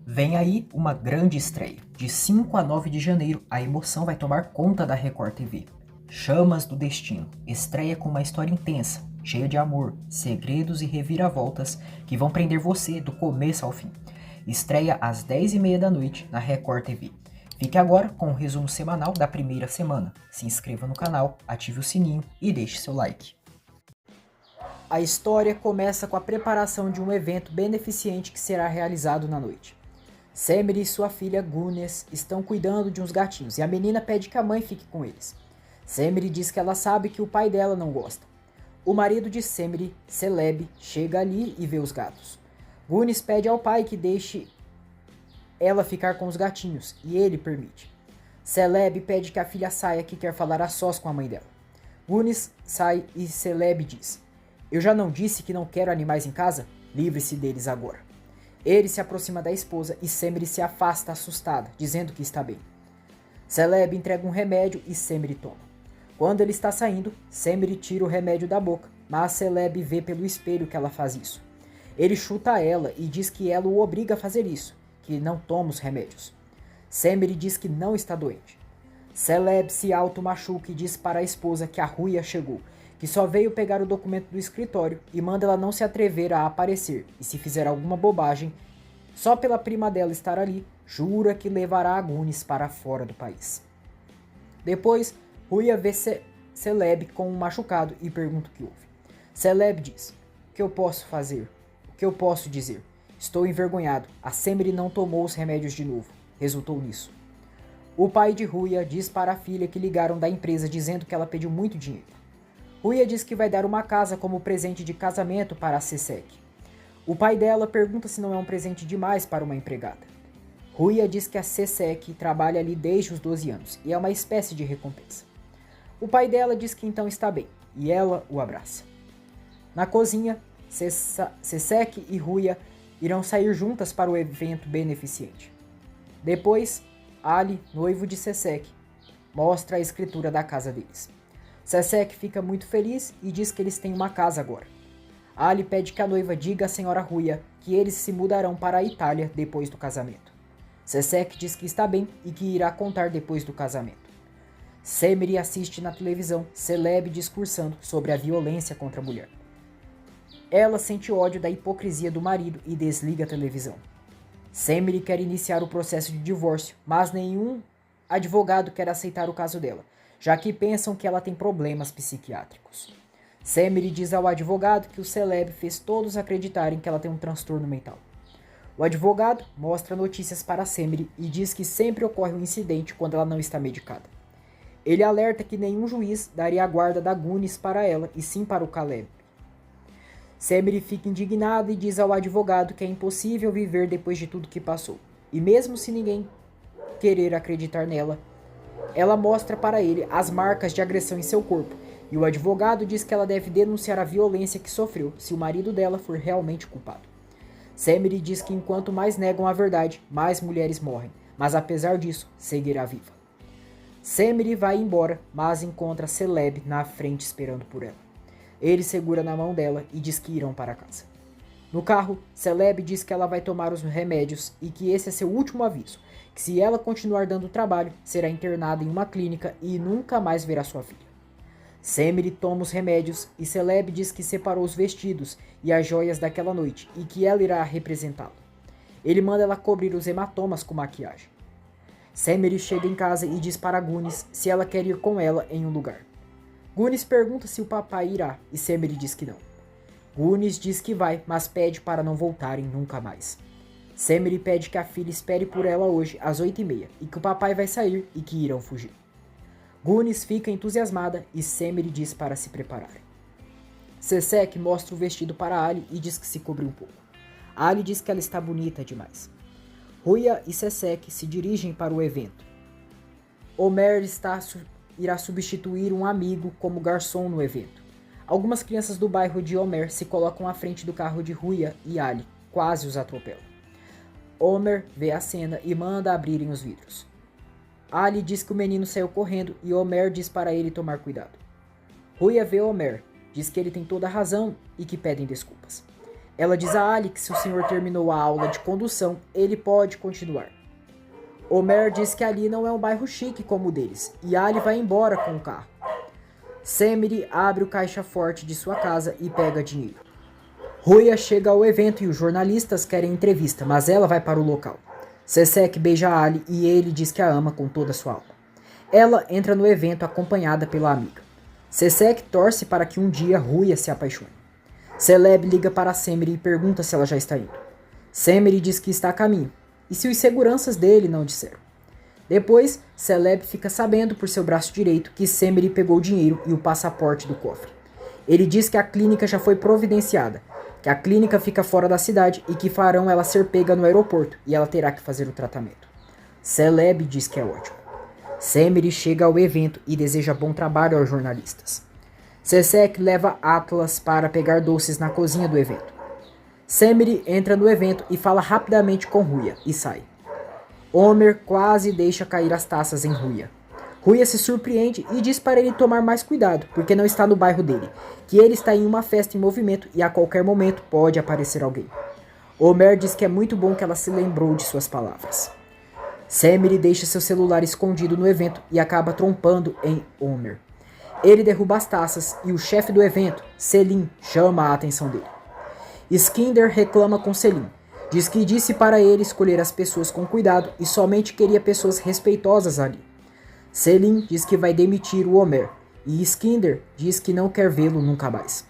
Vem aí uma grande estreia. De 5 a 9 de janeiro, a emoção vai tomar conta da Record TV. Chamas do Destino estreia com uma história intensa, cheia de amor, segredos e reviravoltas que vão prender você do começo ao fim. Estreia às 10h30 da noite na Record TV. Fique agora com o resumo semanal da primeira semana. Se inscreva no canal, ative o sininho e deixe seu like. A história começa com a preparação de um evento beneficente que será realizado na noite. Semire e sua filha Gunes estão cuidando de uns gatinhos e a menina pede que a mãe fique com eles. Semire diz que ela sabe que o pai dela não gosta. O marido de Semire, Celeb, chega ali e vê os gatos. Gunes pede ao pai que deixe ela ficar com os gatinhos e ele permite. Celeb pede que a filha saia que quer falar a sós com a mãe dela. Gunes sai e Celeb diz: "Eu já não disse que não quero animais em casa? Livre-se deles agora." Ele se aproxima da esposa e Semire se afasta assustada, dizendo que está bem. Celeb entrega um remédio e Semire toma. Quando ele está saindo, Semire tira o remédio da boca, mas Celeb vê pelo espelho que ela faz isso. Ele chuta ela e diz que ela o obriga a fazer isso, que não toma os remédios. Semire diz que não está doente. Celeb se auto-machuca e diz para a esposa que a Ruia chegou, que só veio pegar o documento do escritório e manda ela não se atrever a aparecer, e se fizer alguma bobagem, só pela prima dela estar ali, jura que levará a Gunes para fora do país. Depois, Ruia vê Celeb com um machucado e pergunta o que houve. Celeb diz: "O que eu posso fazer? O que eu posso dizer? Estou envergonhado, a Semire não tomou os remédios de novo. Resultou nisso." O pai de Ruia diz para a filha que ligaram da empresa dizendo que ela pediu muito dinheiro. Ruia diz que vai dar uma casa como presente de casamento para a Sesek. O pai dela pergunta se não é um presente demais para uma empregada. Ruia diz que a Sesek trabalha ali desde os 12 anos e é uma espécie de recompensa. O pai dela diz que então está bem e ela o abraça. Na cozinha, Sesek e Ruia irão sair juntas para o evento beneficente. Depois, Ali, noivo de Sesek, mostra a escritura da casa deles. Sesek fica muito feliz e diz que eles têm uma casa agora. Ali pede que a noiva diga à senhora Ruia que eles se mudarão para a Itália depois do casamento. Sesek diz que está bem e que irá contar depois do casamento. Semire assiste na televisão Celeb discursando sobre a violência contra a mulher. Ela sente ódio da hipocrisia do marido e desliga a televisão. Semire quer iniciar o processo de divórcio, mas nenhum advogado quer aceitar o caso dela, já que pensam que ela tem problemas psiquiátricos. Semire diz ao advogado que o Celeb fez todos acreditarem que ela tem um transtorno mental. O advogado mostra notícias para Semire e diz que sempre ocorre um incidente quando ela não está medicada. Ele alerta que nenhum juiz daria a guarda da Gunes para ela e sim para o Caleb. Semire fica indignado e diz ao advogado que é impossível viver depois de tudo que passou. E mesmo se ninguém querer acreditar nela, ela mostra para ele as marcas de agressão em seu corpo, e o advogado diz que ela deve denunciar a violência que sofreu se o marido dela for realmente culpado. Semire diz que enquanto mais negam a verdade, mais mulheres morrem, mas apesar disso, seguirá viva. Semire vai embora, mas encontra Celeb na frente esperando por ela. Ele segura na mão dela e diz que irão para casa. No carro, Celeb diz que ela vai tomar os remédios e que esse é seu último aviso, que se ela continuar dando trabalho, será internada em uma clínica e nunca mais verá sua filha. Semire toma os remédios e Celeb diz que separou os vestidos e as joias daquela noite e que ela irá representá-lo. Ele manda ela cobrir os hematomas com maquiagem. Semire chega em casa e diz para Gunes se ela quer ir com ela em um lugar. Gunes pergunta se o papai irá e Semire diz que não. Gunes diz que vai, mas pede para não voltarem nunca mais. Semire pede que a filha espere por ela hoje às 8h30 e que o papai vai sair e que irão fugir. Gunes fica entusiasmada e Semire diz para se preparar. Sesek mostra o vestido para Ali e diz que se cobriu um pouco. Ali diz que ela está bonita demais. Ruia e Sesek se dirigem para o evento. Omer irá substituir um amigo como garçom no evento. Algumas crianças do bairro de Omer se colocam à frente do carro de Ruia e Ali, quase os atropelam. Omer vê a cena e manda abrirem os vidros. Ali diz que o menino saiu correndo e Omer diz para ele tomar cuidado. Ruia vê Omer, diz que ele tem toda a razão e que pedem desculpas. Ela diz a Ali que se o senhor terminou a aula de condução, ele pode continuar. Homer diz que ali não é um bairro chique como o deles, e Ali vai embora com o carro. Semire abre o caixa forte de sua casa e pega dinheiro. Ruia chega ao evento e os jornalistas querem entrevista, mas ela vai para o local. Sesek beija Ali e ele diz que a ama com toda a sua alma. Ela entra no evento acompanhada pela amiga. Sesek torce para que um dia Ruia se apaixone. Celeb liga para Semire e pergunta se ela já está indo. Semire diz que está a caminho, e se os seguranças dele não disseram. Depois, Celeb fica sabendo por seu braço direito que Semire pegou o dinheiro e o passaporte do cofre. Ele diz que a clínica já foi providenciada, que a clínica fica fora da cidade e que farão ela ser pega no aeroporto e ela terá que fazer o tratamento. Celeb diz que é ótimo. Semire chega ao evento e deseja bom trabalho aos jornalistas. Sesek leva Atlas para pegar doces na cozinha do evento. Semire entra no evento e fala rapidamente com Ruia e sai. Homer quase deixa cair as taças em Ruia. Ruia se surpreende e diz para ele tomar mais cuidado, porque não está no bairro dele, que ele está em uma festa em movimento e a qualquer momento pode aparecer alguém. Homer diz que é muito bom que ela se lembrou de suas palavras. Semire deixa seu celular escondido no evento e acaba trompando em Homer. Ele derruba as taças e o chefe do evento, Selim, chama a atenção dele. Skinder reclama com Selim. Diz que disse para ele escolher as pessoas com cuidado e somente queria pessoas respeitosas ali. Selim diz que vai demitir o Homer e Skinder diz que não quer vê-lo nunca mais.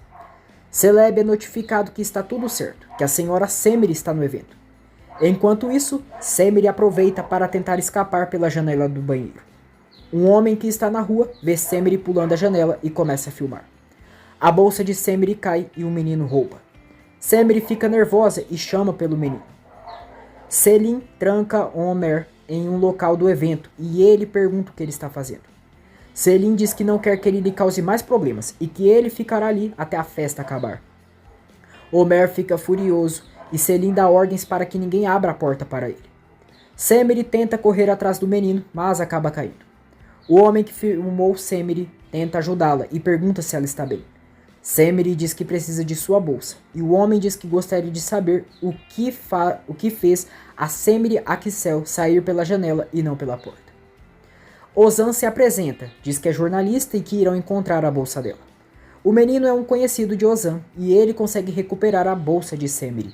Celeb é notificado que está tudo certo, que a senhora Semire está no evento. Enquanto isso, Semire aproveita para tentar escapar pela janela do banheiro. Um homem que está na rua vê Semire pulando a janela e começa a filmar. A bolsa de Semire cai e o menino rouba. Semire fica nervosa e chama pelo menino. Selim tranca Homer em um local do evento e ele pergunta o que ele está fazendo. Selim diz que não quer que ele lhe cause mais problemas e que ele ficará ali até a festa acabar. Homer fica furioso e Selim dá ordens para que ninguém abra a porta para ele. Semire tenta correr atrás do menino, mas acaba caindo. O homem que filmou Semire tenta ajudá-la e pergunta se ela está bem. Semire diz que precisa de sua bolsa, e o homem diz que gostaria de saber o que fez a Semire Axel sair pela janela e não pela porta. Ozan se apresenta, diz que é jornalista e que irão encontrar a bolsa dela. O menino é um conhecido de Ozan, e ele consegue recuperar a bolsa de Semire.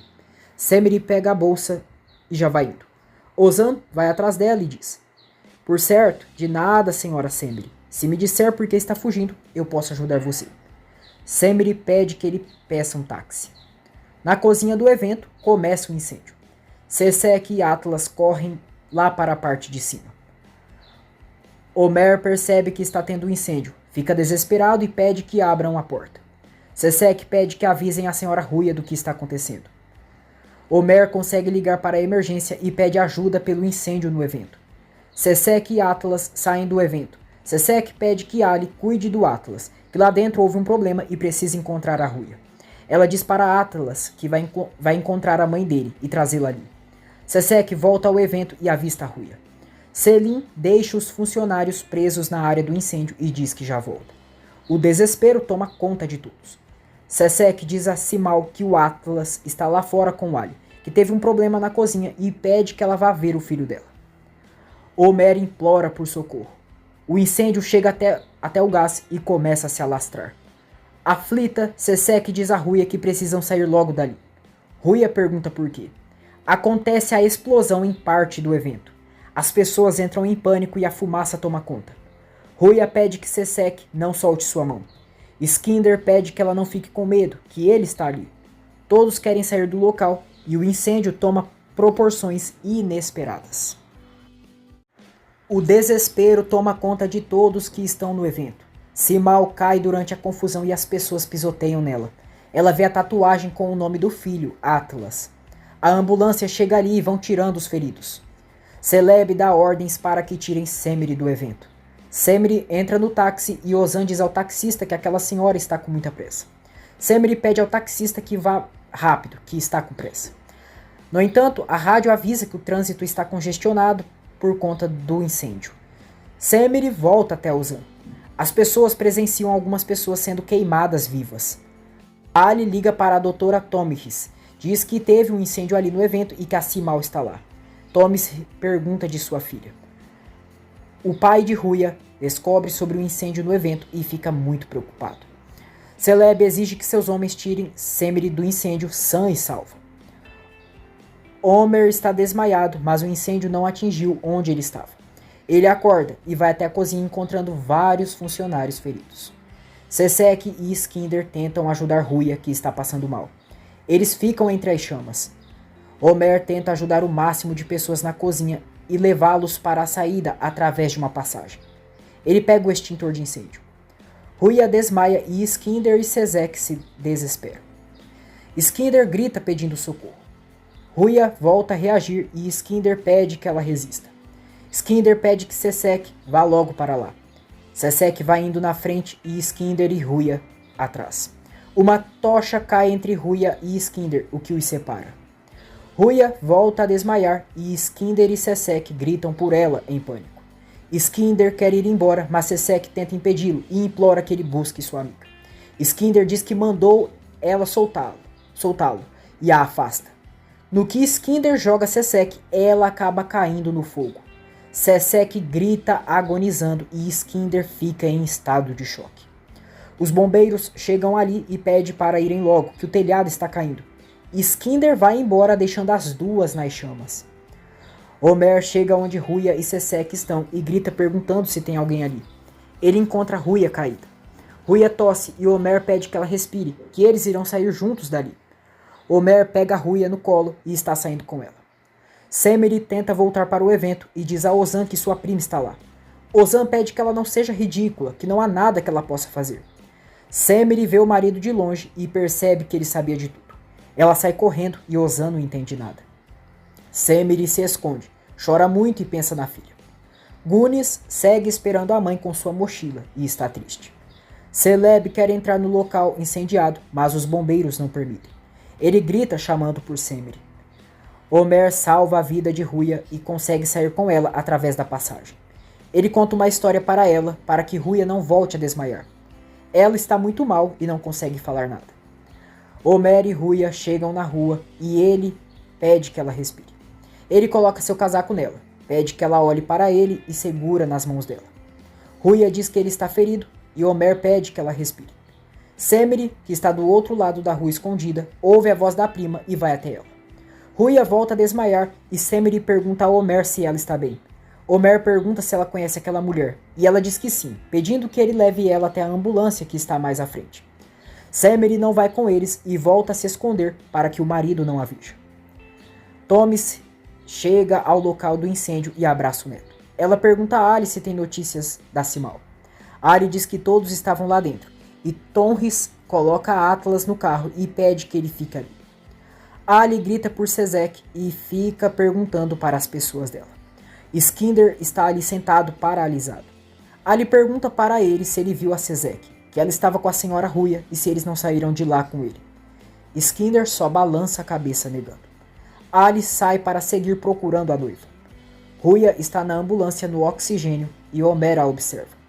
Semire pega a bolsa e já vai indo. Ozan vai atrás dela e diz: "Por certo, de nada, senhora Semire. Se me disser por que está fugindo, eu posso ajudar você." Semire pede que ele peça um táxi. Na cozinha do evento, começa o incêndio. Sesek e Atlas correm lá para a parte de cima. Homer percebe que está tendo um incêndio, fica desesperado e pede que abram a porta. Sesek pede que avisem a senhora Ruia do que está acontecendo. Homer consegue ligar para a emergência e pede ajuda pelo incêndio no evento. Sesek e Atlas saem do evento. Sesek pede que Ali cuide do Atlas, que lá dentro houve um problema e precisa encontrar a Ruia. Ela diz para Atlas que vai encontrar a mãe dele e trazê-la ali. Sesek volta ao evento e avista a Ruia. Selim deixa os funcionários presos na área do incêndio e diz que já volta. O desespero toma conta de todos. Sesek diz a Simal que o Atlas está lá fora com Ali, que teve um problema na cozinha e pede que ela vá ver o filho dela. Homer implora por socorro. O incêndio chega até o gás e começa a se alastrar. Aflita, Sesek diz a Ruia que precisam sair logo dali. Ruia pergunta por quê. Acontece a explosão em parte do evento. As pessoas entram em pânico e a fumaça toma conta. Ruia pede que Sesek não solte sua mão. Skinder pede que ela não fique com medo, que ele está ali. Todos querem sair do local e o incêndio toma proporções inesperadas. O desespero toma conta de todos que estão no evento. Simal cai durante a confusão e as pessoas pisoteiam nela. Ela vê a tatuagem com o nome do filho, Atlas. A ambulância chega ali e vão tirando os feridos. Celeb dá ordens para que tirem Semire do evento. Semire entra no táxi e Ozan diz ao taxista que aquela senhora está com muita pressa. Semire pede ao taxista que vá rápido, que está com pressa. No entanto, a rádio avisa que o trânsito está congestionado por conta do incêndio. Semire volta até Ozan. As pessoas presenciam algumas pessoas sendo queimadas vivas. Ali liga para a doutora Tomihis Diz que teve um incêndio ali no evento e que a Simão está lá. Tommy pergunta de sua filha. O pai de Ruya descobre sobre o incêndio no evento e fica muito preocupado. Celebi exige que seus homens tirem Semire do incêndio sã e salva. Homer está desmaiado, mas o incêndio não atingiu onde ele estava. Ele acorda e vai até a cozinha encontrando vários funcionários feridos. Sesek e Skinder tentam ajudar Ruya, que está passando mal. Eles ficam entre as chamas. Homer tenta ajudar o máximo de pessoas na cozinha e levá-los para a saída através de uma passagem. Ele pega o extintor de incêndio. Ruya desmaia e Skinder e Sesek se desesperam. Skinder grita pedindo socorro. Ruya volta a reagir e Skinder pede que ela resista. Skinder pede que Sesek vá logo para lá. Sesek vai indo na frente e Skinder e Ruya atrás. Uma tocha cai entre Ruya e Skinder, o que os separa. Ruya volta a desmaiar e Skinder e Sesek gritam por ela em pânico. Skinder quer ir embora, mas Sesek tenta impedi-lo e implora que ele busque sua amiga. Skinder diz que mandou ela soltá-lo e a afasta. No que Skinder joga Sesek, ela acaba caindo no fogo. Sesek grita agonizando e Skinder fica em estado de choque. Os bombeiros chegam ali e pedem para irem logo, que o telhado está caindo. Skinder vai embora deixando as duas nas chamas. Homer chega onde Ruya e Sesek estão e grita perguntando se tem alguém ali. Ele encontra Ruya caída. Ruya tosse e Homer pede que ela respire, que eles irão sair juntos dali. Homer pega Ruya no colo e está saindo com ela. Semire tenta voltar para o evento e diz a Ozan que sua prima está lá. Ozan pede que ela não seja ridícula, que não há nada que ela possa fazer. Semire vê o marido de longe e percebe que ele sabia de tudo. Ela sai correndo e Ozan não entende nada. Semire se esconde, chora muito e pensa na filha. Gunis segue esperando a mãe com sua mochila e está triste. Celebi quer entrar no local incendiado, mas os bombeiros não permitem. Ele grita chamando por Semire. Homer salva a vida de Ruya e consegue sair com ela através da passagem. Ele conta uma história para ela para que Ruya não volte a desmaiar. Ela está muito mal e não consegue falar nada. Homer e Ruya chegam na rua e ele pede que ela respire. Ele coloca seu casaco nela, pede que ela olhe para ele e segura nas mãos dela. Ruya diz que ele está ferido e Homer pede que ela respire. Semire, que está do outro lado da rua escondida, ouve a voz da prima e vai até ela. Ruya volta a desmaiar e Semire pergunta a Homer se ela está bem. Homer pergunta se ela conhece aquela mulher e ela diz que sim, pedindo que ele leve ela até a ambulância que está mais à frente. Semire não vai com eles e volta a se esconder para que o marido não a veja. Tommy chega ao local do incêndio e abraça o neto. Ela pergunta a Ali se tem notícias da Simão. Ali diz que todos estavam lá dentro. E Tonris coloca Atlas no carro e pede que ele fique ali. Ali grita por Sesek e fica perguntando para as pessoas dela. Skinder está ali sentado paralisado. Ali pergunta para ele se ele viu a Sesek, que ela estava com a senhora Ruya e se eles não saíram de lá com ele. Skinder só balança a cabeça negando. Ali sai para seguir procurando a noiva. Ruya está na ambulância no oxigênio e Homer a observa.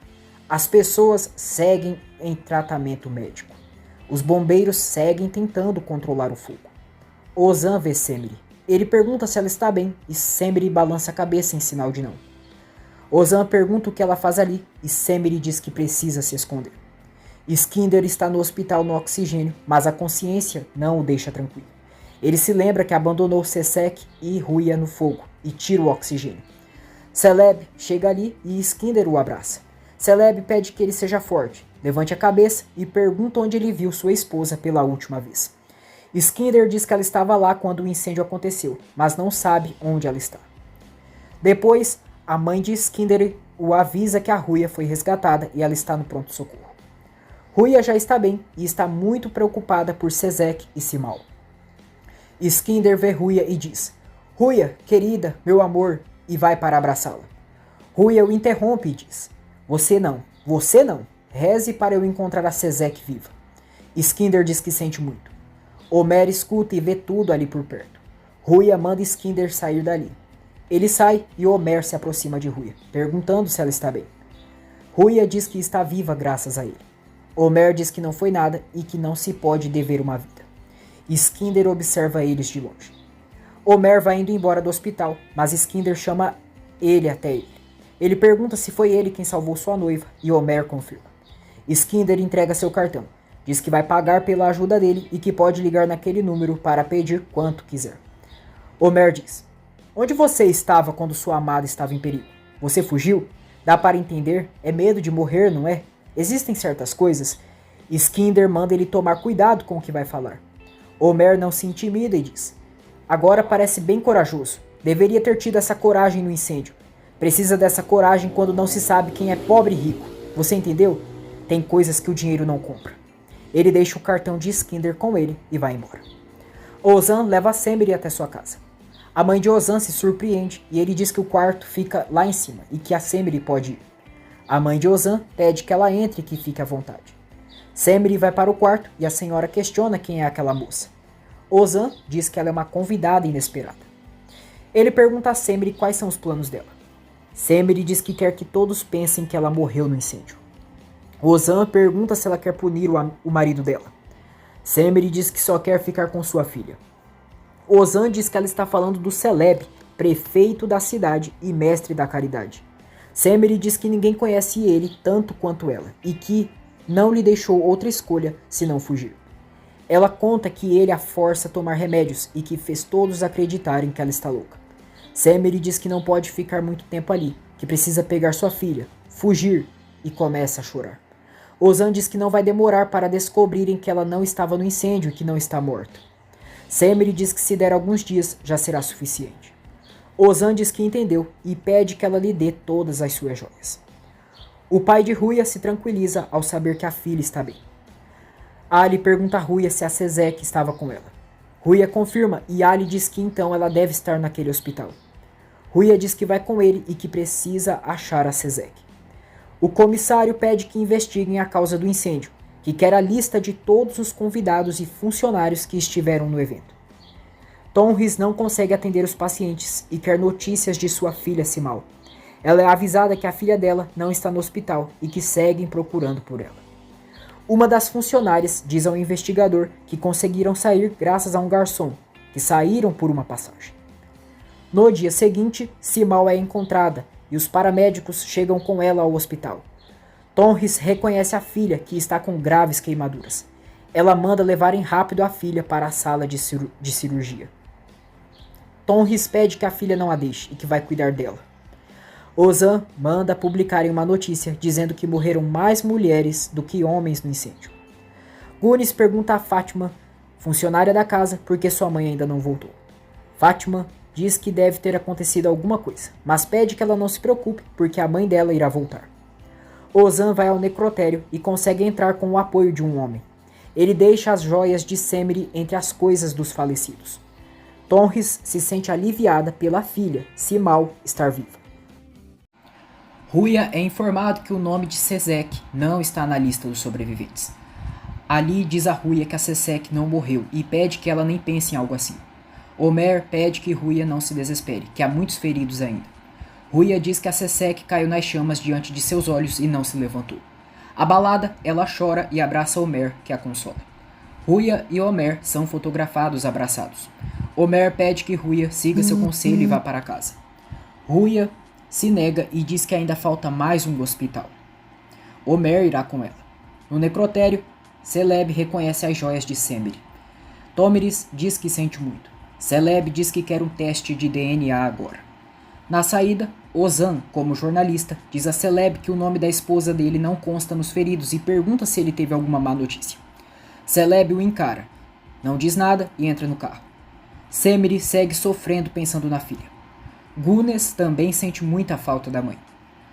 As pessoas seguem em tratamento médico. Os bombeiros seguem tentando controlar o fogo. Ozan vê Semire. Ele pergunta se ela está bem e Semire balança a cabeça em sinal de não. Ozan pergunta o que ela faz ali e Semire diz que precisa se esconder. Skinder está no hospital no oxigênio, mas a consciência não o deixa tranquilo. Ele se lembra que abandonou Sesek e Ruya no fogo e tira o oxigênio. Celebi chega ali e Skinder o abraça. Celebi pede que ele seja forte, levante a cabeça e pergunta onde ele viu sua esposa pela última vez. Skinder diz que ela estava lá quando o incêndio aconteceu, mas não sabe onde ela está. Depois, a mãe de Skinder o avisa que a Ruya foi resgatada e ela está no pronto-socorro. Ruya já está bem e está muito preocupada por Sesek e Simão. Skinder vê Ruya e diz: Ruya, querida, meu amor, e vai para abraçá-la. Ruya o interrompe e diz: Você não, reze para eu encontrar a Sesek viva. Skinder diz que sente muito. Homer escuta e vê tudo ali por perto. Ruya manda Skinder sair dali. Ele sai e Homer se aproxima de Ruya, perguntando se ela está bem. Ruya diz que está viva graças a ele. Homer diz que não foi nada e que não se pode dever uma vida. Skinder observa eles de longe. Homer vai indo embora do hospital, mas Skinder chama ele até ele. Ele pergunta se foi ele quem salvou sua noiva, e Homer confirma. Skinder entrega seu cartão, diz que vai pagar pela ajuda dele e que pode ligar naquele número para pedir quanto quiser. Homer diz: onde você estava quando sua amada estava em perigo? Você fugiu? Dá para entender, é medo de morrer, não é? Existem certas coisas. Skinder manda ele tomar cuidado com o que vai falar. Homer não se intimida e diz: agora parece bem corajoso. Deveria ter tido essa coragem no incêndio. Precisa dessa coragem quando não se sabe quem é pobre e rico. Você entendeu? Tem coisas que o dinheiro não compra. Ele deixa o cartão de Skinder com ele e vai embora. Ozan leva Semire até sua casa. A mãe de Ozan se surpreende e ele diz que o quarto fica lá em cima e que a Semire pode ir. A mãe de Ozan pede que ela entre e que fique à vontade. Semire vai para o quarto e a senhora questiona quem é aquela moça. Ozan diz que ela é uma convidada inesperada. Ele pergunta a Semire quais são os planos dela. Semire diz que quer que todos pensem que ela morreu no incêndio. Ozan pergunta se ela quer punir o marido dela. Semire diz que só quer ficar com sua filha. Ozan diz que ela está falando do Celeb, prefeito da cidade e mestre da caridade. Semire diz que ninguém conhece ele tanto quanto ela e que não lhe deixou outra escolha senão fugir. Ela conta que ele a força a tomar remédios e que fez todos acreditarem que ela está louca. Semire diz que não pode ficar muito tempo ali, que precisa pegar sua filha, fugir, e começa a chorar. Ozan diz que não vai demorar para descobrirem que ela não estava no incêndio e que não está morta. Semire diz que se der alguns dias já será suficiente. Ozan diz que entendeu e pede que ela lhe dê todas as suas joias. O pai de Ruya se tranquiliza ao saber que a filha está bem. Ali pergunta a Ruya se a Sezek estava com ela. Ruya confirma e Ali diz que então ela deve estar naquele hospital. Ruya diz que vai com ele e que precisa achar a Sezek. O comissário pede que investiguem a causa do incêndio, que quer a lista de todos os convidados e funcionários que estiveram no evento. Tonris não consegue atender os pacientes e quer notícias de sua filha Simao. Ela é avisada que a filha dela não está no hospital e que seguem procurando por ela. Uma das funcionárias diz ao investigador que conseguiram sair graças a um garçom, que saíram por uma passagem. No dia seguinte, Simao é encontrada e os paramédicos chegam com ela ao hospital. Tonris reconhece a filha, que está com graves queimaduras. Ela manda levarem rápido a filha para a sala de cirurgia. Tonris pede que a filha não a deixe e que vai cuidar dela. Ozan manda publicarem uma notícia dizendo que morreram mais mulheres do que homens no incêndio. Gunis pergunta a Fátima, funcionária da casa, por que sua mãe ainda não voltou. Fátima diz que deve ter acontecido alguma coisa, mas pede que ela não se preocupe porque a mãe dela irá voltar. Ozan vai ao necrotério e consegue entrar com o apoio de um homem. Ele deixa as joias de Semire entre as coisas dos falecidos. Tonris se sente aliviada pela filha, Simao, estar viva. Ruya é informado que o nome de Sezek não está na lista dos sobreviventes. Ali diz a Ruya que a Sezek não morreu e pede que ela nem pense em algo assim. Homer pede que Ruya não se desespere, que há muitos feridos ainda. Ruya diz que a Sezek caiu nas chamas diante de seus olhos e não se levantou. Abalada, ela chora e abraça Homer, que a consola. Ruya e Homer são fotografados abraçados. Homer pede que Ruya siga seu conselho e vá para casa. Ruya se nega e diz que ainda falta mais um hospital. Homer irá com ela. No necrotério, Celeb reconhece as joias de Semire. Tomiris diz que sente muito. Celeb diz que quer um teste de DNA agora. Na saída, Ozan, como jornalista, diz a Celeb que o nome da esposa dele não consta nos feridos e pergunta se ele teve alguma má notícia. Celeb o encara, não diz nada e entra no carro. Semire segue sofrendo pensando na filha. Gunes também sente muita falta da mãe.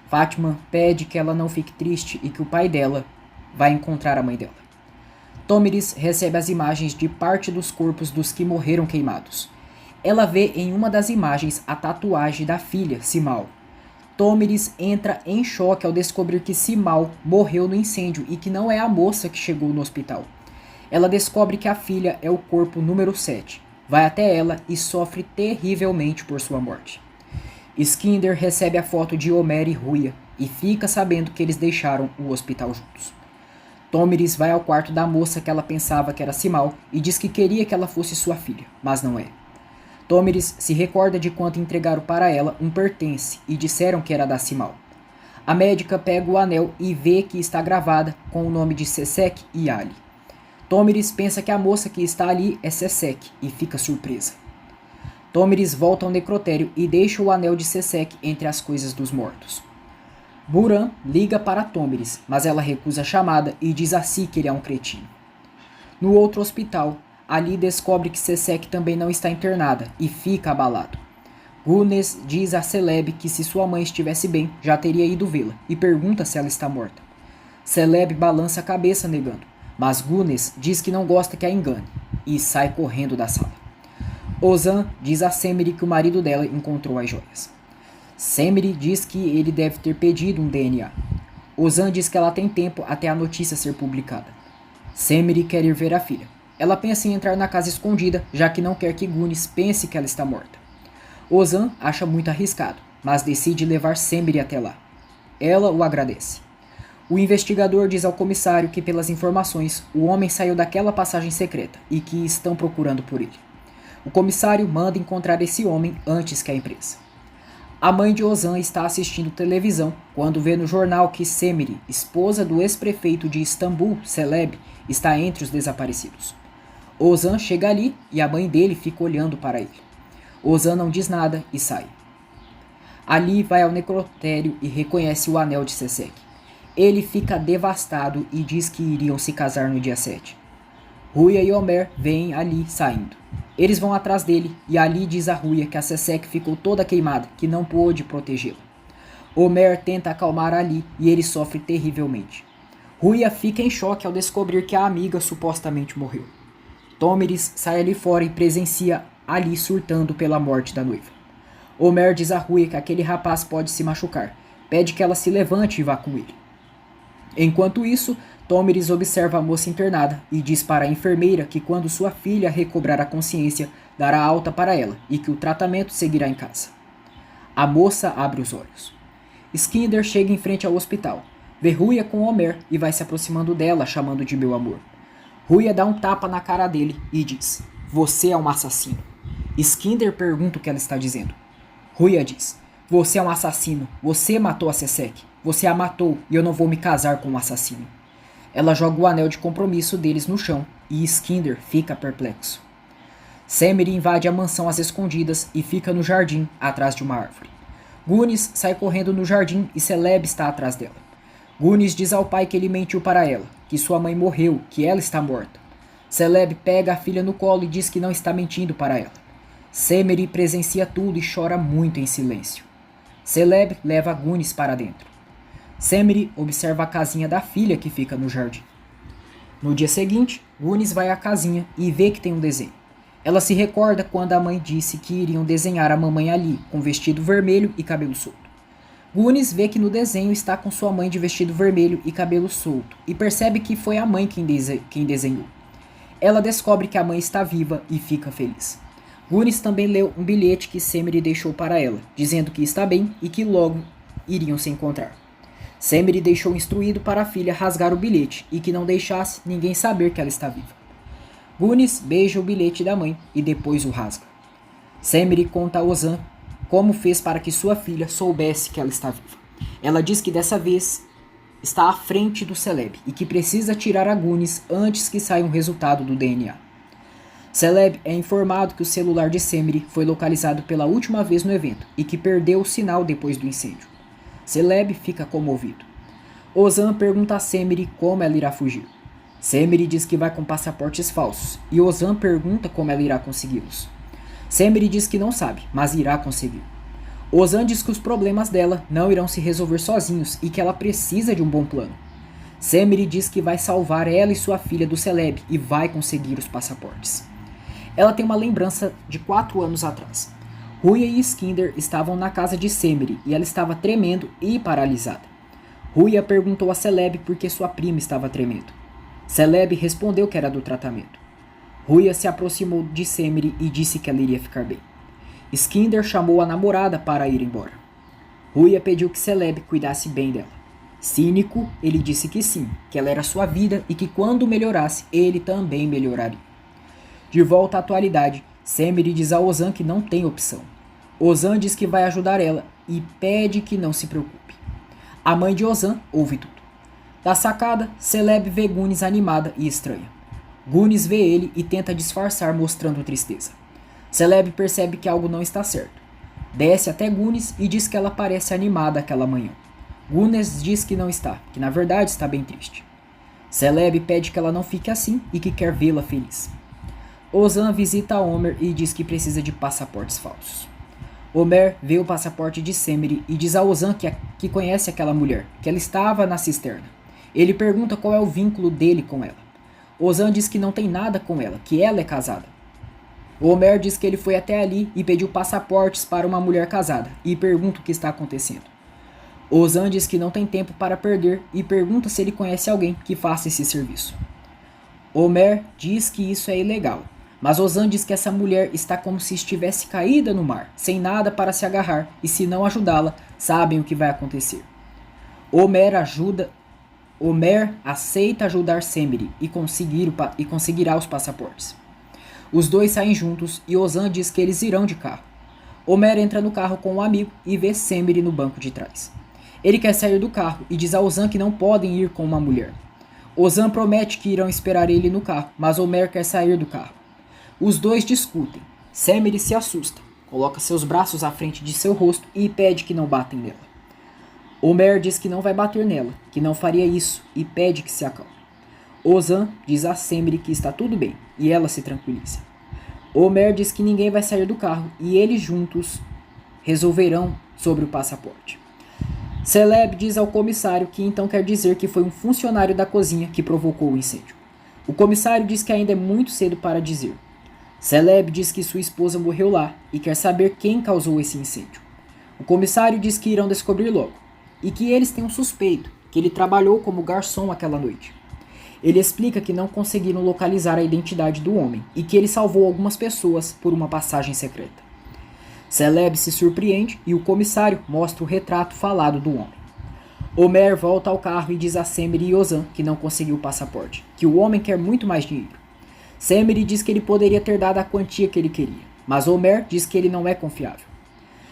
Fátima pede que ela não fique triste e que o pai dela vai encontrar a mãe dela. Tomiris recebe as imagens de parte dos corpos dos que morreram queimados. Ela vê em uma das imagens a tatuagem da filha, Simao. Tomiris entra em choque ao descobrir que Simao morreu no incêndio e que não é a moça que chegou no hospital. Ela descobre que a filha é o corpo número 7. Vai até ela e sofre terrivelmente por sua morte. Skinder recebe a foto de Homer e Ruya e fica sabendo que eles deixaram o hospital juntos. Tomiris vai ao quarto da moça que ela pensava que era Simão e diz que queria que ela fosse sua filha, mas não é. Tomiris se recorda de quando entregaram para ela um pertence e disseram que era da Simão. A médica pega o anel e vê que está gravada com o nome de Sesek e Ali. Tomiris pensa que a moça que está ali é Sesek e fica surpresa. Tomiris volta ao necrotério e deixa o anel de Sesek entre as coisas dos mortos. Buran liga para Tomiris, mas ela recusa a chamada e diz a si que ele é um cretino. No outro hospital, Ali descobre que Sesek também não está internada e fica abalado. Gunes diz a Celeb que se sua mãe estivesse bem, já teria ido vê-la e pergunta se ela está morta. Celeb balança a cabeça negando, mas Gunes diz que não gosta que a engane e sai correndo da sala. Ozan diz a Semire que o marido dela encontrou as joias. Semire diz que ele deve ter pedido um DNA. Ozan diz que ela tem tempo até a notícia ser publicada. Semire quer ir ver a filha. Ela pensa em entrar na casa escondida, já que não quer que Gunis pense que ela está morta. Ozan acha muito arriscado, mas decide levar Semire até lá. Ela o agradece. O investigador diz ao comissário que, pelas informações, o homem saiu daquela passagem secreta e que estão procurando por ele. O comissário manda encontrar esse homem antes que a empresa. A mãe de Ozan está assistindo televisão quando vê no jornal que Semire, esposa do ex-prefeito de Istambul, Celeb, está entre os desaparecidos. Ozan chega ali e a mãe dele fica olhando para ele. Ozan não diz nada e sai. Ali vai ao necrotério e reconhece o anel de Sesek. Ele fica devastado e diz que iriam se casar no dia 7. Ruya e Omer veem Ali saindo. Eles vão atrás dele e Ali diz a Ruya que a Sesek ficou toda queimada, que não pôde protegê-la. Omer tenta acalmar Ali e ele sofre terrivelmente. Ruya fica em choque ao descobrir que a amiga supostamente morreu. Tomiris sai ali fora e presencia Ali surtando pela morte da noiva. Omer diz a Ruya que aquele rapaz pode se machucar, pede que ela se levante e vá com ele. Enquanto isso, Tomiris observa a moça internada e diz para a enfermeira que quando sua filha recobrar a consciência, dará alta para ela e que o tratamento seguirá em casa. A moça abre os olhos. Skinder chega em frente ao hospital, vê Ruya com Omer e vai se aproximando dela, chamando de meu amor. Ruya dá um tapa na cara dele e diz: "Você é um assassino." Skinder pergunta o que ela está dizendo. Ruya diz: "Você é um assassino. Você matou a Sesek. Você a matou e eu não vou me casar com um assassino." Ela joga o anel de compromisso deles no chão e Skinder fica perplexo. Semire invade a mansão às escondidas e fica no jardim, atrás de uma árvore. Gunis sai correndo no jardim e Celeb está atrás dela. Gunis diz ao pai que ele mentiu para ela, que sua mãe morreu, que ela está morta. Celeb pega a filha no colo e diz que não está mentindo para ela. Semire presencia tudo e chora muito em silêncio. Celeb leva Gunis para dentro. Semire observa a casinha da filha que fica no jardim. No dia seguinte, Gunis vai à casinha e vê que tem um desenho. Ela se recorda quando a mãe disse que iriam desenhar a mamãe ali, com vestido vermelho e cabelo solto. Gunis vê que no desenho está com sua mãe de vestido vermelho e cabelo solto e percebe que foi a mãe quem desenhou. Ela descobre que a mãe está viva e fica feliz. Gunis também leu um bilhete que Semire deixou para ela, dizendo que está bem e que logo iriam se encontrar. Semire deixou instruído para a filha rasgar o bilhete e que não deixasse ninguém saber que ela está viva. Gunis beija o bilhete da mãe e depois o rasga. Semire conta a Ozan como fez para que sua filha soubesse que ela está viva. Ela diz que dessa vez está à frente do Celeb e que precisa tirar a Gunis antes que saia um resultado do DNA. Celeb é informado que o celular de Semire foi localizado pela última vez no evento e que perdeu o sinal depois do incêndio. Celeb fica comovido. Ozan pergunta a Semire como ela irá fugir. Semire diz que vai com passaportes falsos e Ozan pergunta como ela irá consegui-los. Semire diz que não sabe, mas irá conseguir. Ozan diz que os problemas dela não irão se resolver sozinhos e que ela precisa de um bom plano. Semire diz que vai salvar ela e sua filha do Celeb e vai conseguir os passaportes. Ela tem uma lembrança de 4 anos atrás. Ruya e Skinder estavam na casa de Semire e ela estava tremendo e paralisada. Ruya perguntou a Celeb por que sua prima estava tremendo. Celeb respondeu que era do tratamento. Ruya se aproximou de Semire e disse que ela iria ficar bem. Skinder chamou a namorada para ir embora. Ruya pediu que Celeb cuidasse bem dela. Cínico, ele disse que sim, que ela era sua vida e que quando melhorasse, ele também melhoraria. De volta à atualidade, Semire diz a Ozan que não tem opção. Ozan diz que vai ajudar ela e pede que não se preocupe. A mãe de Ozan ouve tudo. Da sacada, Celeb vê Gunis animada e estranha. Gunis vê ele e tenta disfarçar mostrando tristeza. Celeb percebe que algo não está certo. Desce até Gunis e diz que ela parece animada aquela manhã. Gunis diz que não está, que na verdade está bem triste. Celeb pede que ela não fique assim e que quer vê-la feliz. Ozan visita Homer e diz que precisa de passaportes falsos. Homer vê o passaporte de Semire e diz a Ozan que conhece aquela mulher, que ela estava na cisterna. Ele pergunta qual é o vínculo dele com ela. Ozan diz que não tem nada com ela, que ela é casada. Homer diz que ele foi até ali e pediu passaportes para uma mulher casada e pergunta o que está acontecendo. Ozan diz que não tem tempo para perder e pergunta se ele conhece alguém que faça esse serviço. Homer diz que isso é ilegal, mas Ozan diz que essa mulher está como se estivesse caída no mar, sem nada para se agarrar, e se não ajudá-la, sabem o que vai acontecer. Homer aceita ajudar Semire e conseguirá os passaportes. Os dois saem juntos e Ozan diz que eles irão de carro. Homer entra no carro com um amigo e vê Semire no banco de trás. Ele quer sair do carro e diz a Ozan que não podem ir com uma mulher. Ozan promete que irão esperar ele no carro, mas Homer quer sair do carro. Os dois discutem. Semire se assusta, coloca seus braços à frente de seu rosto e pede que não batem nela. Homer diz que não vai bater nela, que não faria isso e pede que se acalme. Ozan diz a Semire que está tudo bem e ela se tranquiliza. Homer diz que ninguém vai sair do carro e eles juntos resolverão sobre o passaporte. Celeb diz ao comissário que então quer dizer que foi um funcionário da cozinha que provocou o incêndio. O comissário diz que ainda é muito cedo para dizer. Celeb diz que sua esposa morreu lá e quer saber quem causou esse incêndio. O comissário diz que irão descobrir logo e que eles têm um suspeito, que ele trabalhou como garçom aquela noite. Ele explica que não conseguiram localizar a identidade do homem e que ele salvou algumas pessoas por uma passagem secreta. Celeb se surpreende e o comissário mostra o retrato falado do homem. Homer volta ao carro e diz a Semire e Ozan que não conseguiu o passaporte, que o homem quer muito mais dinheiro. Semire diz que ele poderia ter dado a quantia que ele queria, mas Homer diz que ele não é confiável.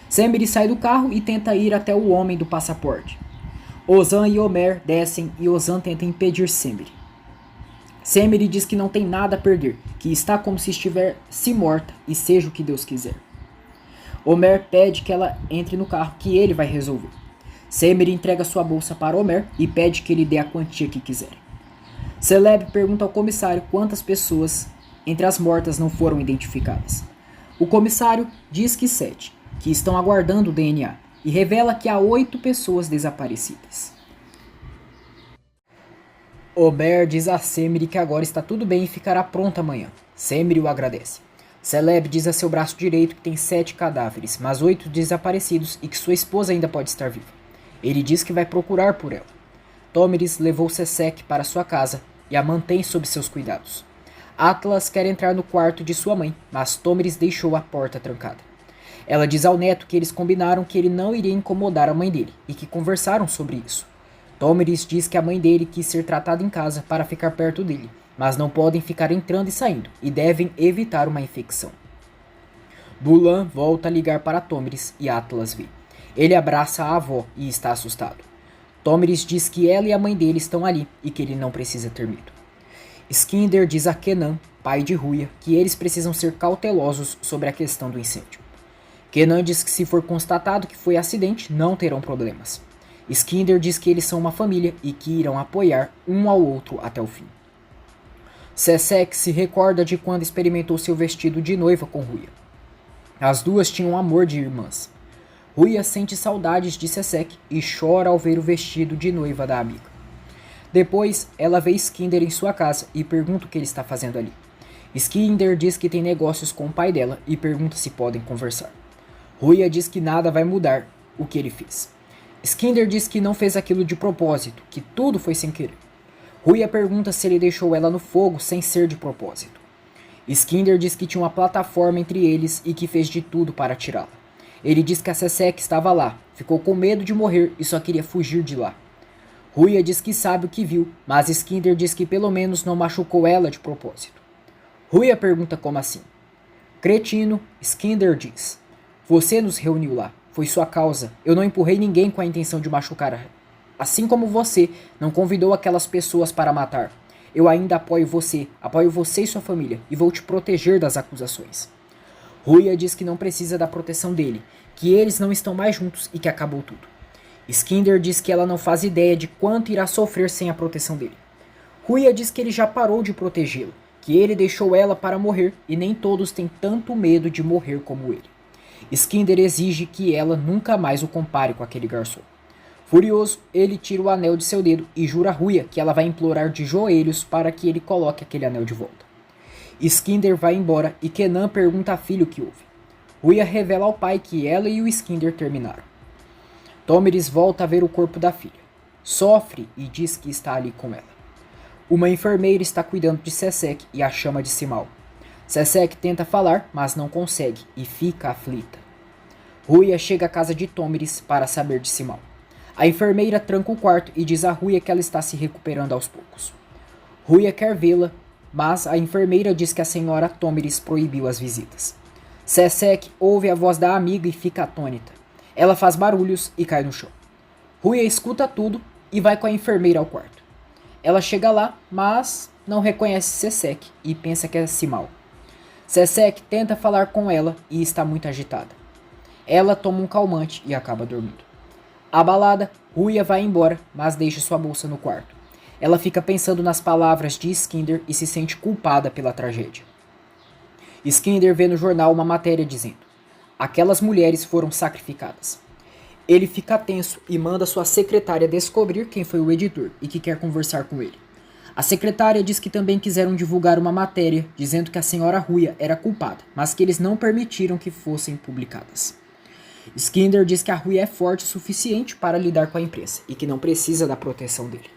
Semire sai do carro e tenta ir até o homem do passaporte. Ozan e Homer descem e Ozan tenta impedir Semire. Semire diz que não tem nada a perder, que está como se estivesse morta e seja o que Deus quiser. Homer pede que ela entre no carro, que ele vai resolver. Semire entrega sua bolsa para Homer e pede que ele dê a quantia que quiserem. Celeb pergunta ao comissário quantas pessoas entre as mortas não foram identificadas. O comissário diz que 7, que estão aguardando o DNA, e revela que há 8 pessoas desaparecidas. Homer diz a Semire que agora está tudo bem e ficará pronta amanhã. Semire o agradece. Celeb diz a seu braço direito que tem 7 cadáveres, mas 8 desaparecidos e que sua esposa ainda pode estar viva. Ele diz que vai procurar por ela. Tomiris levou Sesek para sua casa e a mantém sob seus cuidados. Atlas quer entrar no quarto de sua mãe, mas Tomiris deixou a porta trancada. Ela diz ao neto que eles combinaram que ele não iria incomodar a mãe dele e que conversaram sobre isso. Tomiris diz que a mãe dele quis ser tratada em casa para ficar perto dele, mas não podem ficar entrando e saindo, e devem evitar uma infecção. Bulan volta a ligar para Tomiris e Atlas vê. Ele abraça a avó e está assustado. Tomiris diz que ela e a mãe dele estão ali e que ele não precisa ter medo. Skinder diz a Kenan, pai de Ruya, que eles precisam ser cautelosos sobre a questão do incêndio. Kenan diz que se for constatado que foi acidente, não terão problemas. Skinder diz que eles são uma família e que irão apoiar um ao outro até o fim. Sesek se recorda de quando experimentou seu vestido de noiva com Ruya. As duas tinham amor de irmãs. Ruya sente saudades de Sesek e chora ao ver o vestido de noiva da amiga. Depois, ela vê Skinder em sua casa e pergunta o que ele está fazendo ali. Skinder diz que tem negócios com o pai dela e pergunta se podem conversar. Ruya diz que nada vai mudar o que ele fez. Skinder diz que não fez aquilo de propósito, que tudo foi sem querer. Ruya pergunta se ele deixou ela no fogo sem ser de propósito. Skinder diz que tinha uma plataforma entre eles e que fez de tudo para tirá-la. Ele diz que a Sesek estava lá, ficou com medo de morrer e só queria fugir de lá. Ruia diz que sabe o que viu, mas Skinder diz que pelo menos não machucou ela de propósito. Ruia pergunta como assim. Cretino, Skinder diz. Você nos reuniu lá. Foi sua causa. Eu não empurrei ninguém com a intenção de machucar. Assim como você não convidou aquelas pessoas para matar. Eu ainda apoio você e sua família, e vou te proteger das acusações. Ruia diz que não precisa da proteção dele, que eles não estão mais juntos e que acabou tudo. Skinder diz que ela não faz ideia de quanto irá sofrer sem a proteção dele. Ruia diz que ele já parou de protegê-la, que ele deixou ela para morrer e nem todos têm tanto medo de morrer como ele. Skinder exige que ela nunca mais o compare com aquele garçom. Furioso, ele tira o anel de seu dedo e jura a Ruia que ela vai implorar de joelhos para que ele coloque aquele anel de volta. Skinder vai embora e Kenan pergunta à filha o que houve. Ruia revela ao pai que ela e o Skinder terminaram. Tomiris volta a ver o corpo da filha. Sofre e diz que está ali com ela. Uma enfermeira está cuidando de Sesek e a chama de Simao. Sesek tenta falar, mas não consegue e fica aflita. Ruia chega à casa de Tomiris para saber de Simao. A enfermeira tranca o quarto e diz a Ruia que ela está se recuperando aos poucos. Ruia quer vê-la, mas a enfermeira diz que a senhora Tomiris proibiu as visitas. Sesek ouve a voz da amiga e fica atônita. Ela faz barulhos e cai no chão. Ruia escuta tudo e vai com a enfermeira ao quarto. Ela chega lá, mas não reconhece Sesek e pensa que é Simao. Sesek tenta falar com ela e está muito agitada. Ela toma um calmante e acaba dormindo. Abalada, Ruia vai embora, mas deixa sua bolsa no quarto. Ela fica pensando nas palavras de Skinder e se sente culpada pela tragédia. Skinder vê no jornal uma matéria dizendo: aquelas mulheres foram sacrificadas. Ele fica tenso e manda sua secretária descobrir quem foi o editor e que quer conversar com ele. A secretária diz que também quiseram divulgar uma matéria dizendo que a senhora Ruia era culpada, mas que eles não permitiram que fossem publicadas. Skinder diz que a Ruia é forte o suficiente para lidar com a imprensa e que não precisa da proteção dele.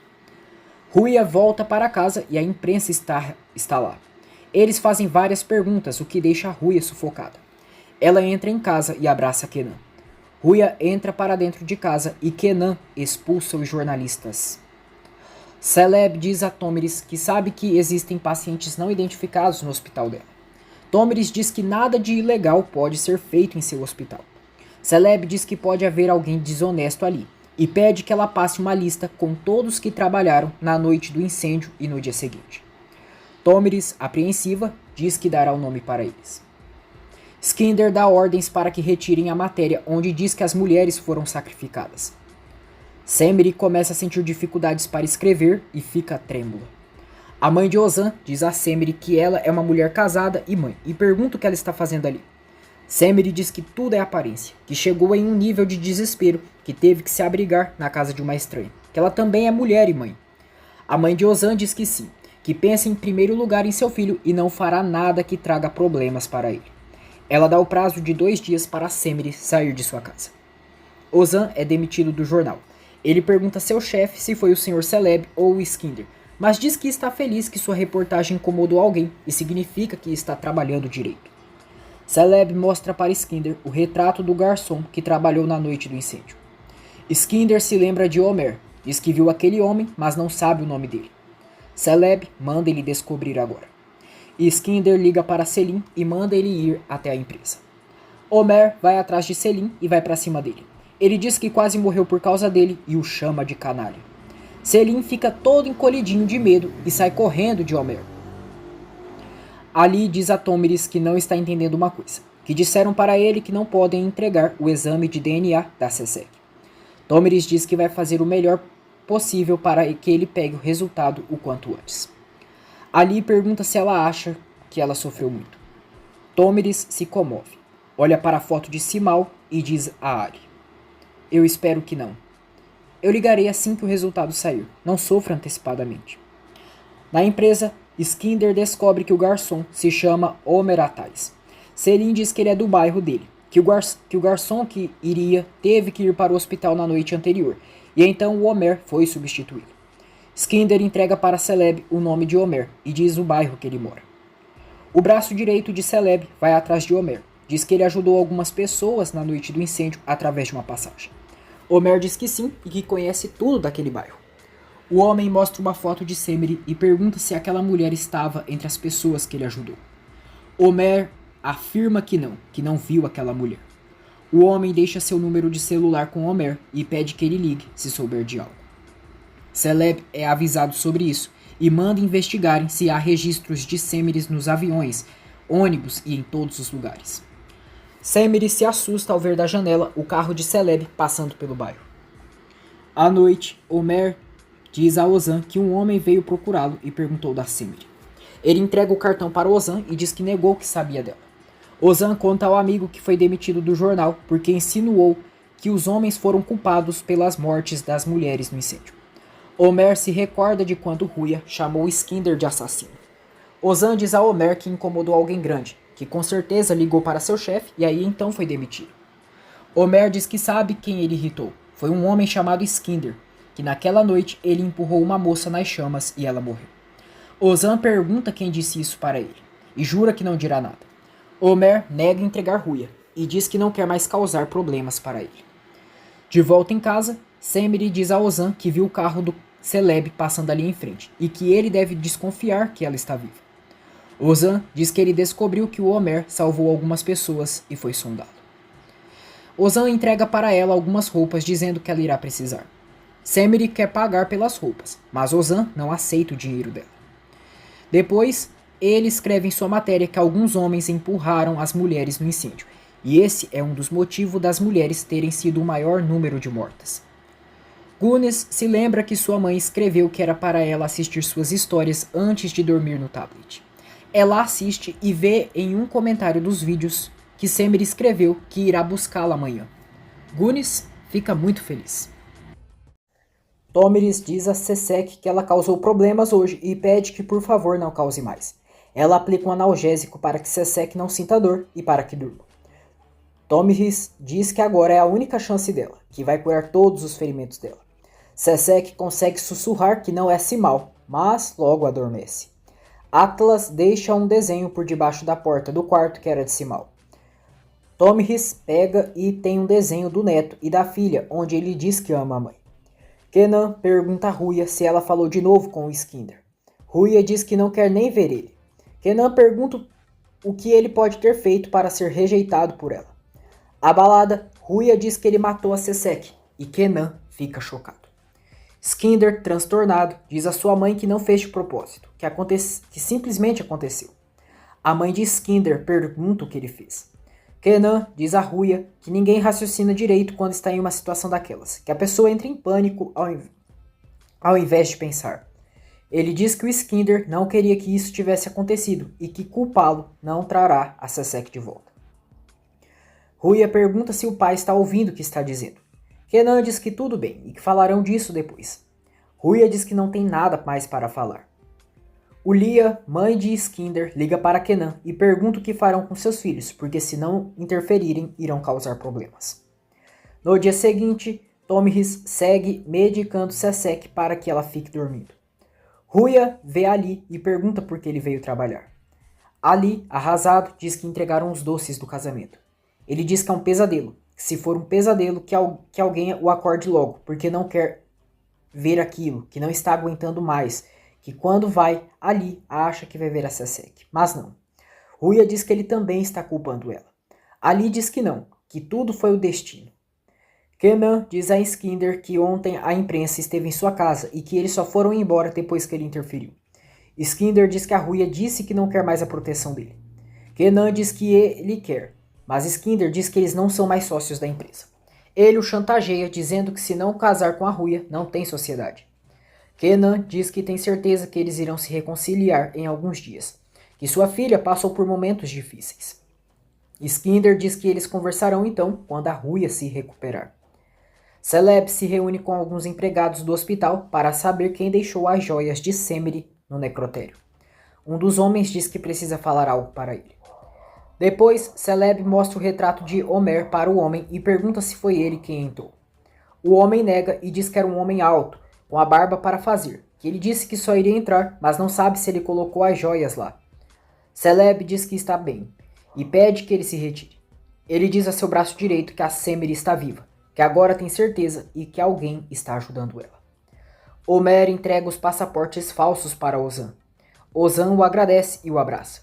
Ruia volta para casa e a imprensa está lá. Eles fazem várias perguntas, o que deixa a Ruia sufocada. Ela entra em casa e abraça Kenan. Ruia entra para dentro de casa e Kenan expulsa os jornalistas. Celeb diz a Tomiris que sabe que existem pacientes não identificados no hospital dela. Tomiris diz que nada de ilegal pode ser feito em seu hospital. Celeb diz que pode haver alguém desonesto ali e pede que ela passe uma lista com todos que trabalharam na noite do incêndio e no dia seguinte. Tomiris, apreensiva, diz que dará o nome para eles. Skinder dá ordens para que retirem a matéria onde diz que as mulheres foram sacrificadas. Semri começa a sentir dificuldades para escrever e fica trêmula. A mãe de Ozan diz a Semri que ela é uma mulher casada e mãe e pergunta o que ela está fazendo ali. Semri diz que tudo é aparência, que chegou em um nível de desespero que teve que se abrigar na casa de uma estranha, que ela também é mulher e mãe. A mãe de Ozan diz que sim, que pensa em primeiro lugar em seu filho e não fará nada que traga problemas para ele. Ela dá o prazo de 2 dias para Semri sair de sua casa. Ozan é demitido do jornal. Ele pergunta a seu chefe se foi o Sr. Celeb ou o Skinder, mas diz que está feliz que sua reportagem incomodou alguém e significa que está trabalhando direito. Celeb mostra para Skinder o retrato do garçom que trabalhou na noite do incêndio. Skinder se lembra de Homer, diz que viu aquele homem, mas não sabe o nome dele. Celeb manda ele descobrir agora. Skinder liga para Selim e manda ele ir até a empresa. Homer vai atrás de Selim e vai para cima dele. Ele diz que quase morreu por causa dele e o chama de canalha. Selim fica todo encolhidinho de medo e sai correndo de Homer. Ali diz a Tomiris que não está entendendo uma coisa, que disseram para ele que não podem entregar o exame de DNA da Sesek. Tomiris diz que vai fazer o melhor possível para que ele pegue o resultado o quanto antes. Ali pergunta se ela acha que ela sofreu muito. Tomiris se comove, olha para a foto de Simao e diz a Ari: eu espero que não. Eu ligarei assim que o resultado sair, não sofra antecipadamente. Na empresa, Skinder descobre que o garçom se chama Homer Atais. Selim diz que ele é do bairro dele, que o garçom que iria teve que ir para o hospital na noite anterior, e então o Homer foi substituído. Skinder entrega para Celeb o nome de Homer e diz o bairro que ele mora. O braço direito de Celeb vai atrás de Homer. Diz que ele ajudou algumas pessoas na noite do incêndio através de uma passagem. Homer diz que sim e que conhece tudo daquele bairro. O homem mostra uma foto de Semire e pergunta se aquela mulher estava entre as pessoas que ele ajudou. Homer afirma que não viu aquela mulher. O homem deixa seu número de celular com Homer e pede que ele ligue se souber de algo. Celeb é avisado sobre isso e manda investigarem se há registros de Semire nos aviões, ônibus e em todos os lugares. Semire se assusta ao ver da janela o carro de Celeb passando pelo bairro. À noite, Homer diz a Ozan que um homem veio procurá-lo e perguntou da Semire. Ele entrega o cartão para Ozan e diz que negou que sabia dela. Ozan conta ao amigo que foi demitido do jornal porque insinuou que os homens foram culpados pelas mortes das mulheres no incêndio. Homer se recorda de quando Ruya chamou Skinder de assassino. Ozan diz a Homer que incomodou alguém grande, que com certeza ligou para seu chefe e aí então foi demitido. Homer diz que sabe quem ele irritou. Foi um homem chamado Skinder, que naquela noite ele empurrou uma moça nas chamas e ela morreu. Ozan pergunta quem disse isso para ele, e jura que não dirá nada. Homer nega entregar Ruya, e diz que não quer mais causar problemas para ele. De volta em casa, Semire diz a Ozan que viu o carro do Celeb passando ali em frente, e que ele deve desconfiar que ela está viva. Ozan diz que ele descobriu que o Homer salvou algumas pessoas e foi sondado. Ozan entrega para ela algumas roupas dizendo que ela irá precisar. Semire quer pagar pelas roupas, mas Ozan não aceita o dinheiro dela. Depois, ele escreve em sua matéria que alguns homens empurraram as mulheres no incêndio, e esse é um dos motivos das mulheres terem sido o maior número de mortas. Gunes se lembra que sua mãe escreveu que era para ela assistir suas histórias antes de dormir no tablet. Ela assiste e vê em um comentário dos vídeos que Semire escreveu que irá buscá-la amanhã. Gunes fica muito feliz. Tomiris diz a Sesek que ela causou problemas hoje e pede que por favor não cause mais. Ela aplica um analgésico para que Sesek não sinta dor e para que durma. Tomiris diz que agora é a única chance dela, que vai curar todos os ferimentos dela. Sesek consegue sussurrar que não é Simmal, mas logo adormece. Atlas deixa um desenho por debaixo da porta do quarto que era de Simmal. Tomiris pega e tem um desenho do neto e da filha, onde ele diz que ama a mãe. Kenan pergunta a Ruya se ela falou de novo com o Skinder. Ruya diz que não quer nem ver ele. Kenan pergunta o que ele pode ter feito para ser rejeitado por ela. Abalada, Ruya diz que ele matou a Sesek e Kenan fica chocado. Skinder, transtornado, diz a sua mãe que não fez de propósito, que simplesmente aconteceu. A mãe de Skinder pergunta o que ele fez. Kenan diz a Ruya que ninguém raciocina direito quando está em uma situação daquelas, que a pessoa entra em pânico ao invés de pensar. Ele diz que o Skinder não queria que isso tivesse acontecido e que culpá-lo não trará a Sesek de volta. Ruya pergunta se o pai está ouvindo o que está dizendo. Kenan diz que tudo bem e que falarão disso depois. Ruya diz que não tem nada mais para falar. Ulia, mãe de Skinder, liga para Kenan e pergunta o que farão com seus filhos, porque se não interferirem, irão causar problemas. No dia seguinte, Tomiris segue medicando Sesek para que ela fique dormindo. Ruya vê Ali e pergunta por que ele veio trabalhar. Ali, arrasado, diz que entregaram os doces do casamento. Ele diz que é um pesadelo. Se for um pesadelo, que alguém o acorde logo, porque não quer ver aquilo, que não está aguentando mais, que quando vai ali acha que vai ver a Sesek, mas não. Ruya diz que ele também está culpando ela. Ali diz que não, que tudo foi o destino. Kenan diz a Skinder que ontem a imprensa esteve em sua casa e que eles só foram embora depois que ele interferiu. Skinder diz que a Ruya disse que não quer mais a proteção dele. Kenan diz que ele quer, mas Skinder diz que eles não são mais sócios da empresa. Ele o chantageia dizendo que se não casar com a Ruya, não tem sociedade. Kenan diz que tem certeza que eles irão se reconciliar em alguns dias, que sua filha passou por momentos difíceis. Skinder diz que eles conversarão então quando a Ruya se recuperar. Celeb se reúne com alguns empregados do hospital para saber quem deixou as joias de Semire no necrotério. Um dos homens diz que precisa falar algo para ele. Depois, Celeb mostra o retrato de Homer para o homem e pergunta se foi ele quem entrou. O homem nega e diz que era um homem alto, com a barba para fazer, que ele disse que só iria entrar, mas não sabe se ele colocou as joias lá. Celeb diz que está bem, e pede que ele se retire. Ele diz a seu braço direito que a Semire está viva, que agora tem certeza e que alguém está ajudando ela. Homer entrega os passaportes falsos para Ozan. Ozan o agradece e o abraça.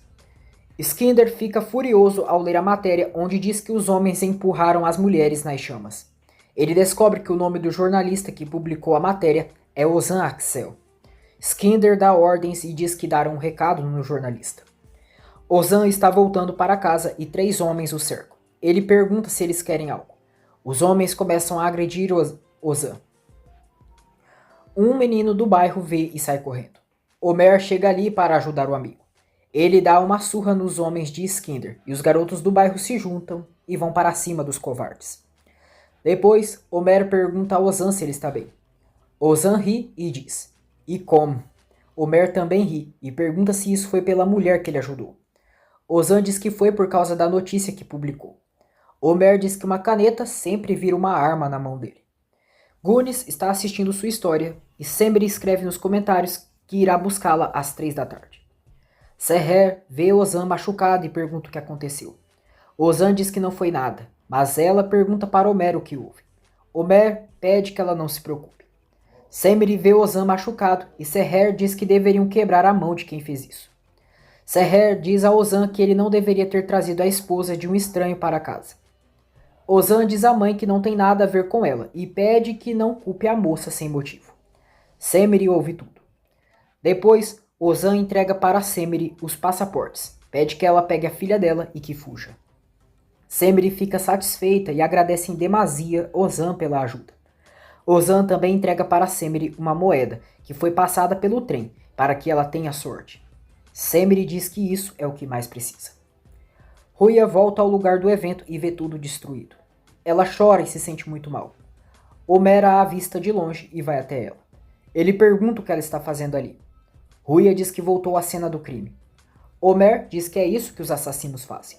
Skinder fica furioso ao ler a matéria onde diz que os homens empurraram as mulheres nas chamas. Ele descobre que o nome do jornalista que publicou a matéria é Ozan Axel. Skinder dá ordens e diz que dará um recado no jornalista. Ozan está voltando para casa e 3 homens o cercam. Ele pergunta se eles querem algo. Os homens começam a agredir Ozan. Um menino do bairro vê e sai correndo. Homer chega ali para ajudar o amigo. Ele dá uma surra nos homens de Skinder e os garotos do bairro se juntam e vão para cima dos covardes. Depois, Homer pergunta a Ozan se ele está bem. Ozan ri e diz: "E como?" Homer também ri e pergunta se isso foi pela mulher que ele ajudou. Ozan diz que foi por causa da notícia que publicou. Homer diz que uma caneta sempre vira uma arma na mão dele. Goonies está assistindo sua história e Semery escreve nos comentários que irá buscá-la às 3 da tarde. Seher vê Ozan machucado e pergunta o que aconteceu. Ozan diz que não foi nada, mas ela pergunta para Homer o que houve. Homer pede que ela não se preocupe. Semery vê Ozan machucado e Seher diz que deveriam quebrar a mão de quem fez isso. Seher diz a Ozan que ele não deveria ter trazido a esposa de um estranho para casa. Ozan diz à mãe que não tem nada a ver com ela e pede que não culpe a moça sem motivo. Semery ouve tudo. Depois, Ozan entrega para Semery os passaportes, pede que ela pegue a filha dela e que fuja. Semery fica satisfeita e agradece em demasia Ozan pela ajuda. Ozan também entrega para Semery uma moeda que foi passada pelo trem para que ela tenha sorte. Semery diz que isso é o que mais precisa. Ruia volta ao lugar do evento e vê tudo destruído. Ela chora e se sente muito mal. Homer a avista de longe e vai até ela. Ele pergunta o que ela está fazendo ali. Ruia diz que voltou à cena do crime. Homer diz que é isso que os assassinos fazem.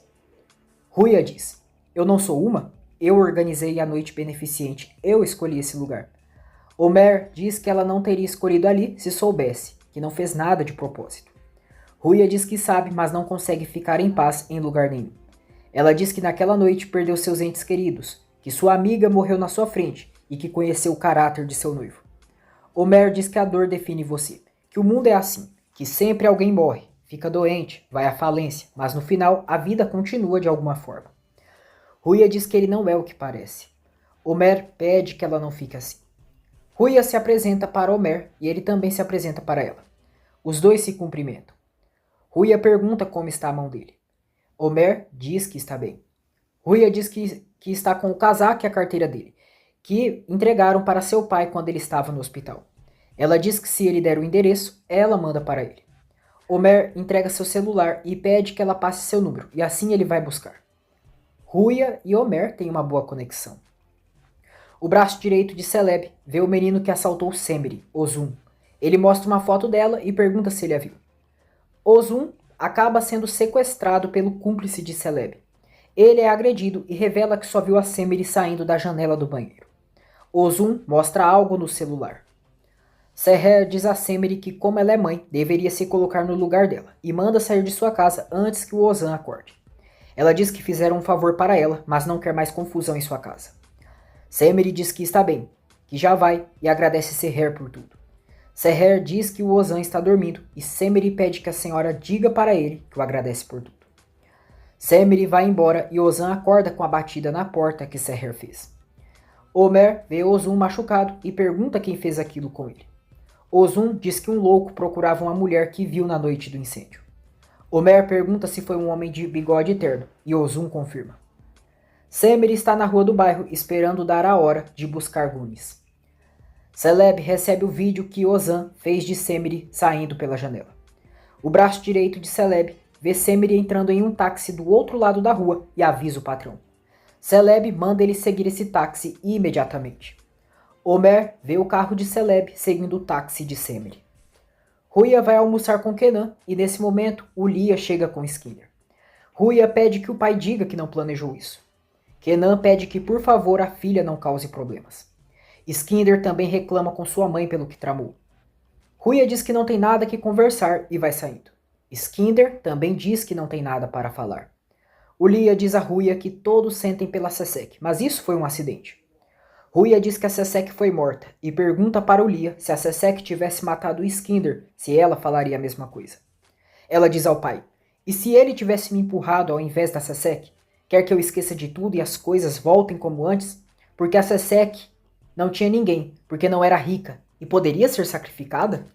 Ruia diz: "Eu não sou uma? Eu organizei a noite beneficente. Eu escolhi esse lugar." Homer diz que ela não teria escolhido ali se soubesse, que não fez nada de propósito. Ruia diz que sabe, mas não consegue ficar em paz em lugar nenhum. Ela diz que naquela noite perdeu seus entes queridos, que sua amiga morreu na sua frente e que conheceu o caráter de seu noivo. Homer diz que a dor define você, que o mundo é assim, que sempre alguém morre, fica doente, vai à falência, mas no final a vida continua de alguma forma. Ruia diz que ele não é o que parece. Homer pede que ela não fique assim. Ruia se apresenta para Homer e ele também se apresenta para ela. Os dois se cumprimentam. Ruia pergunta como está a mão dele. Homer diz que está bem. Ruia diz que está com o casaco e a carteira dele, que entregaram para seu pai quando ele estava no hospital. Ela diz que se ele der o endereço, ela manda para ele. Homer entrega seu celular e pede que ela passe seu número, e assim ele vai buscar. Ruia e Homer têm uma boa conexão. O braço direito de Celeb vê o menino que assaltou Semery, Ozun. Ele mostra uma foto dela e pergunta se ele a viu. Ozun acaba sendo sequestrado pelo cúmplice de Celeb. Ele é agredido e revela que só viu a Semery saindo da janela do banheiro. Ozun mostra algo no celular. Seher diz a Semery que, como ela é mãe, deveria se colocar no lugar dela e manda sair de sua casa antes que o Ozan acorde. Ela diz que fizeram um favor para ela, mas não quer mais confusão em sua casa. Semery diz que está bem, que já vai e agradece Seher por tudo. Seher diz que o Ozan está dormindo e Semery pede que a senhora diga para ele que o agradece por tudo. Semery vai embora e Ozan acorda com a batida na porta que Seher fez. Homer vê Ozun machucado e pergunta quem fez aquilo com ele. Ozun diz que um louco procurava uma mulher que viu na noite do incêndio. Homer pergunta se foi um homem de bigode terno e Ozun confirma. Semery está na rua do bairro esperando dar a hora de buscar Goonies. Celeb recebe o vídeo que Ozan fez de Semery saindo pela janela. O braço direito de Celeb vê Semery entrando em um táxi do outro lado da rua e avisa o patrão. Celeb manda ele seguir esse táxi imediatamente. Homer vê o carro de Celeb seguindo o táxi de Semery. Ruia vai almoçar com Kenan e nesse momento o Lia chega com Skinner. Ruia pede que o pai diga que não planejou isso. Kenan pede que por favor a filha não cause problemas. Skinner também reclama com sua mãe pelo que tramou. Ruia diz que não tem nada que conversar e vai saindo. Skinner também diz que não tem nada para falar. O Lia diz a Ruia que todos sentem pela Sesek, mas isso foi um acidente. Ruia diz que a Sesek foi morta e pergunta para Ulia se a Sesek tivesse matado o Skinder, se ela falaria a mesma coisa. Ela diz ao pai: e se ele tivesse me empurrado ao invés da Sesek? Quer que eu esqueça de tudo e as coisas voltem como antes? Porque a Sesek não tinha ninguém, porque não era rica e poderia ser sacrificada?